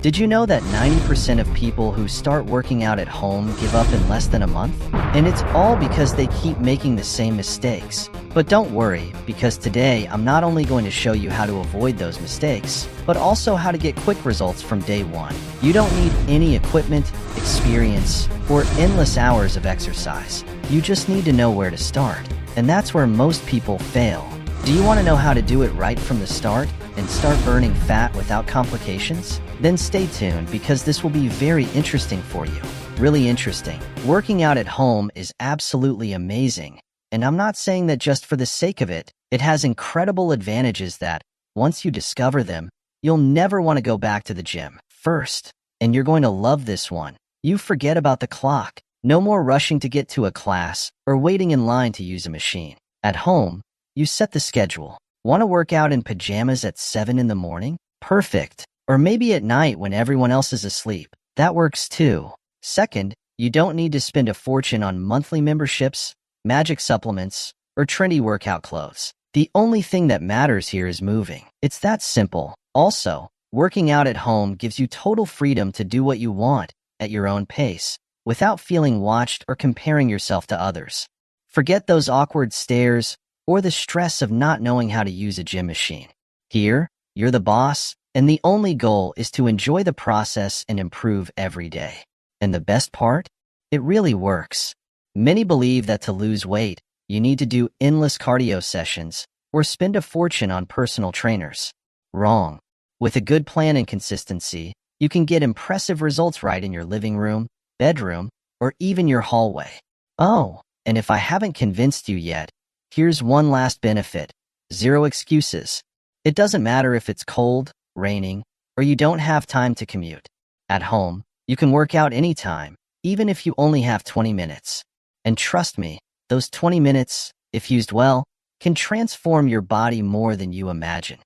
Did you know that 90% of people who start working out at home give up in less than a month? And it's all because they keep making the same mistakes. But don't worry, because today I'm not only going to show you how to avoid those mistakes, but also how to get quick results from day one. You don't need any equipment, experience, or endless hours of exercise. You just need to know where to start. And that's where most people fail. Do you want to know how to do it right from the start and start burning fat without complications? Then stay tuned because this will be very interesting for you. Really interesting. Working out at home is absolutely amazing. And I'm not saying that just for the sake of it. It has incredible advantages that, once you discover them, you'll never want to go back to the gym. First, and you're going to love this one, you forget about the clock. No more rushing to get to a class or waiting in line to use a machine. At home, you set the schedule. Want to work out in pajamas at 7 in the morning? Perfect. Or maybe at night when everyone else is asleep. That works too. Second, you don't need to spend a fortune on monthly memberships, magic supplements, or trendy workout clothes. The only thing that matters here is moving. It's that simple. Also, working out at home gives you total freedom to do what you want at your own pace, without feeling watched or comparing yourself to others. Forget those awkward stares or the stress of not knowing how to use a gym machine. Here, you're the boss, and the only goal is to enjoy the process and improve every day. And the best part? It really works. Many believe that to lose weight, you need to do endless cardio sessions or spend a fortune on personal trainers. Wrong. With a good plan and consistency, you can get impressive results right in your living room, bedroom, or even your hallway. Oh, and if I haven't convinced you yet, here's one last benefit: zero excuses. It doesn't matter if it's cold, raining, or you don't have time to commute. At home, you can work out anytime, even if you only have 20 minutes. And trust me, those 20 minutes, if used well, can transform your body more than you imagine.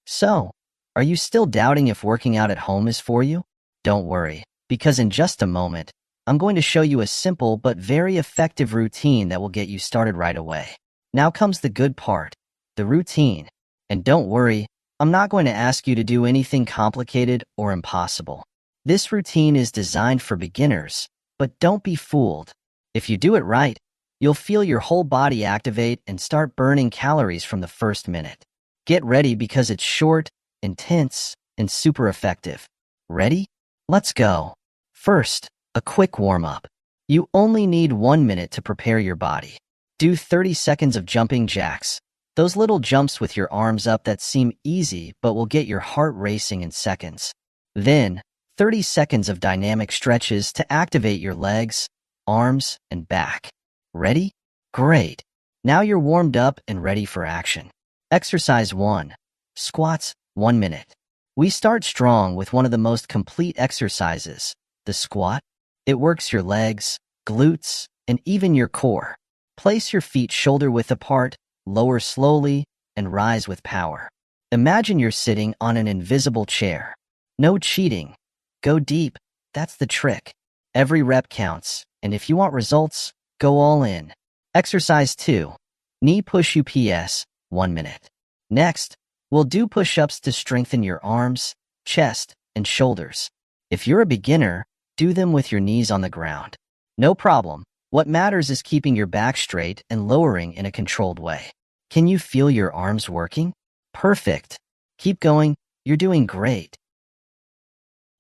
So, are you still doubting if working out at home is for you? Don't worry, because in just a moment, I'm going to show you a simple but very effective routine that will get you started right away. Now comes the good part, the routine. And don't worry, I'm not going to ask you to do anything complicated or impossible. This routine is designed for beginners, but don't be fooled. If you do it right, you'll feel your whole body activate and start burning calories from the first minute. Get ready because it's short, intense, and super effective. Ready? Let's go. First, a quick warm-up. You only need 1 minute to prepare your body. Do 30 seconds of jumping jacks. Those little jumps with your arms up that seem easy but will get your heart racing in seconds. Then, 30 seconds of dynamic stretches to activate your legs, arms, and back. Ready? Great. Now you're warmed up and ready for action. Exercise 1. Squats, 1 minute. We start strong with one of the most complete exercises, the squat. It works your legs, glutes, and even your core. Place your feet shoulder-width apart, lower slowly, and rise with power. Imagine you're sitting on an invisible chair. No cheating. Go deep. That's the trick. Every rep counts, and if you want results, go all in. Exercise 2. Knee push UPS, 1 minute. Next, we'll do push-ups to strengthen your arms, chest, and shoulders. If you're a beginner, do them with your knees on the ground. No problem. What matters is keeping your back straight and lowering in a controlled way. Can you feel your arms working? Perfect. Keep going. You're doing great.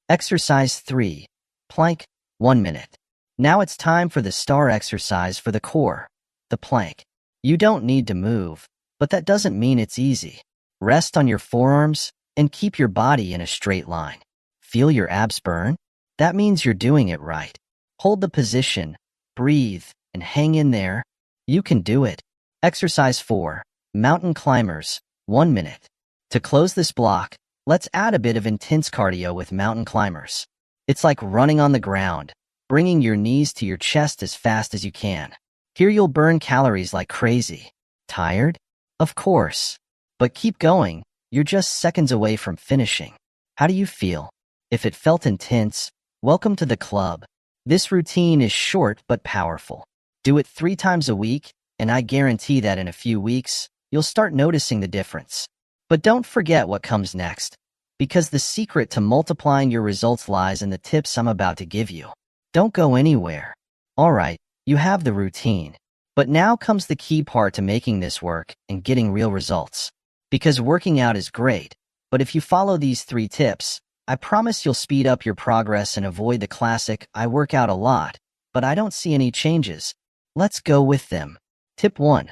Exercise 3. Plank, 1 minute. Now it's time for the star exercise for the core, the plank. You don't need to move, but that doesn't mean it's easy. Rest on your forearms and keep your body in a straight line. Feel your abs burn? That means you're doing it right. Hold the position, breathe, and hang in there. You can do it. Exercise 4. Mountain climbers, 1 minute. To close this block, let's add a bit of intense cardio with mountain climbers. It's like running on the ground, bringing your knees to your chest as fast as you can. Here you'll burn calories like crazy. Tired? Of course. But keep going. You're just seconds away from finishing. How do you feel? If it felt intense, welcome to the club. This routine is short but powerful. Do it 3 times a week, and I guarantee that in a few weeks, you'll start noticing the difference. But don't forget what comes next. because the secret to multiplying your results lies in the tips I'm about to give you. Don't go anywhere. Alright, you have the routine. But now comes the key part to making this work and getting real results. Because working out is great, but if you follow these 3 tips, I promise you'll speed up your progress and avoid the classic, I work out a lot, but I don't see any changes. Let's go with them. Tip 1.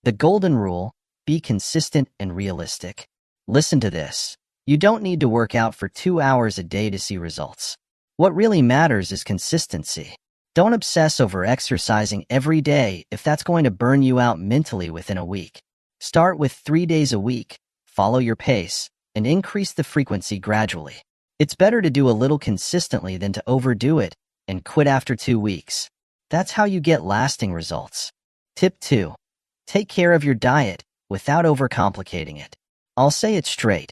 The golden rule: be consistent and realistic. Listen to this. You don't need to work out for 2 hours a day to see results. What really matters is consistency. Don't obsess over exercising every day if that's going to burn you out mentally within a week. Start with 3 days a week, follow your pace, and increase the frequency gradually. It's better to do a little consistently than to overdo it and quit after 2 weeks. That's how you get lasting results. Tip 2. Take care of your diet without overcomplicating it. I'll say it straight.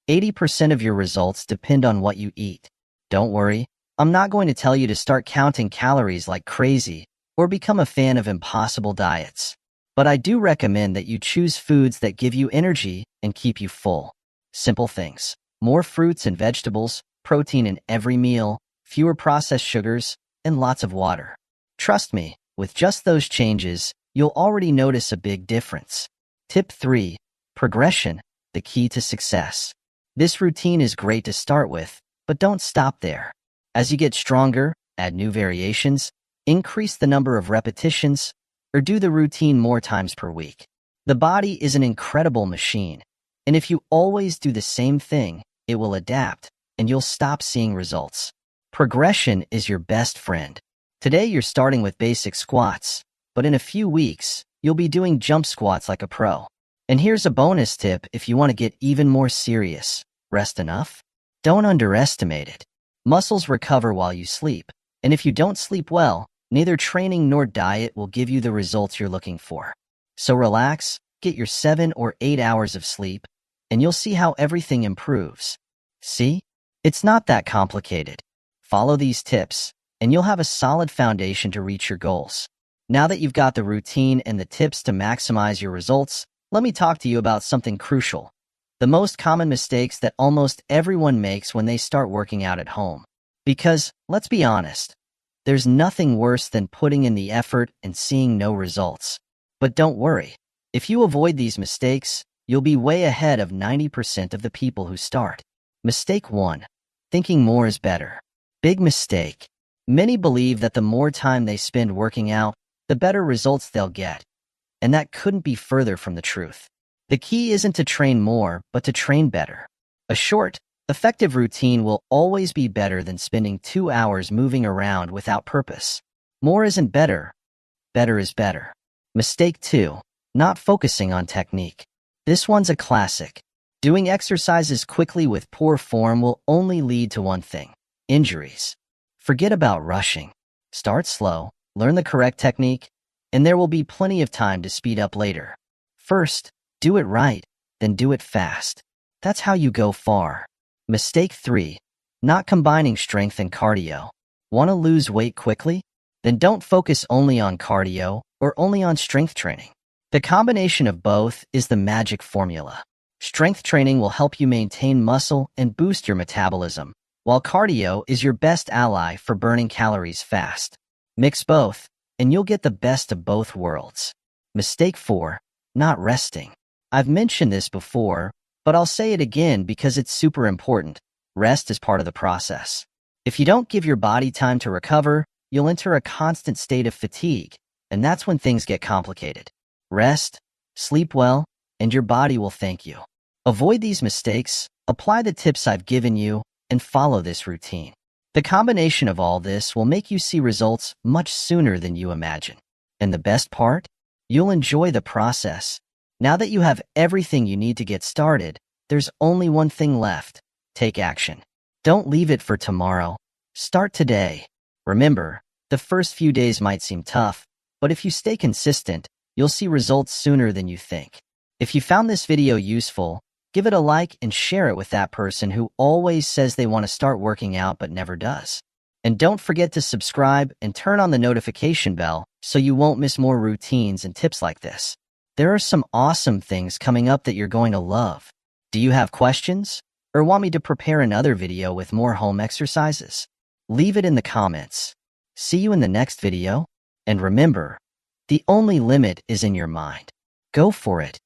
80% of your results depend on what you eat. Don't worry, I'm not going to tell you to start counting calories like crazy or become a fan of impossible diets. But I do recommend that you choose foods that give you energy and keep you full. Simple things: more fruits and vegetables, protein in every meal, fewer processed sugars, and lots of water. Trust me, with just those changes, you'll already notice a big difference. Tip 3. Progression: the key to success. This routine is great to start with, but don't stop there. As you get stronger, add new variations, increase the number of repetitions, or do the routine more times per week. The body is an incredible machine, and if you always do the same thing, it will adapt, and you'll stop seeing results. Progression is your best friend. Today you're starting with basic squats, but in a few weeks, you'll be doing jump squats like a pro. And here's a bonus tip if you want to get even more serious: rest enough? Don't underestimate it. Muscles recover while you sleep, and if you don't sleep well, neither training nor diet will give you the results you're looking for. So relax, get your 7 or 8 hours of sleep, and you'll see how everything improves. See? It's not that complicated. Follow these tips, and you'll have a solid foundation to reach your goals. Now that you've got the routine and the tips to maximize your results, let me talk to you about something crucial: the most common mistakes that almost everyone makes when they start working out at home. Because, let's be honest, there's nothing worse than putting in the effort and seeing no results. But don't worry. If you avoid these mistakes, you'll be way ahead of 90% of the people who start. Mistake 1. Thinking more is better. Big mistake. Many believe that the more time they spend working out, the better results they'll get. And that couldn't be further from the truth. The key isn't to train more, but to train better. A short, effective routine will always be better than spending 2 hours moving around without purpose. More isn't better. Better is better. Mistake 2. Not focusing on technique. This one's a classic. Doing exercises quickly with poor form will only lead to one thing: injuries. Forget about rushing. Start slow, learn the correct technique, and there will be plenty of time to speed up later. First, do it right, then do it fast. That's how you go far. Mistake 3. Not combining strength and cardio. Want to lose weight quickly? Then don't focus only on cardio or only on strength training. The combination of both is the magic formula. Strength training will help you maintain muscle and boost your metabolism, while cardio is your best ally for burning calories fast. Mix both, and you'll get the best of both worlds. Mistake 4. Not resting. I've mentioned this before, but I'll say it again because it's super important. Rest is part of the process. If you don't give your body time to recover, you'll enter a constant state of fatigue, and that's when things get complicated. Rest, sleep well, and your body will thank you. Avoid these mistakes, apply the tips I've given you, and follow this routine. The combination of all this will make you see results much sooner than you imagine. And the best part? You'll enjoy the process. Now that you have everything you need to get started, there's only one thing left: take action. Don't leave it for tomorrow. Start today. Remember, the first few days might seem tough, but if you stay consistent, you'll see results sooner than you think. If you found this video useful, give it a like and share it with that person who always says they want to start working out but never does. And don't forget to subscribe and turn on the notification bell so you won't miss more routines and tips like this. There are some awesome things coming up that you're going to love. Do you have questions? Or want me to prepare another video with more home exercises? Leave it in the comments. See you in the next video. And remember, the only limit is in your mind. Go for it.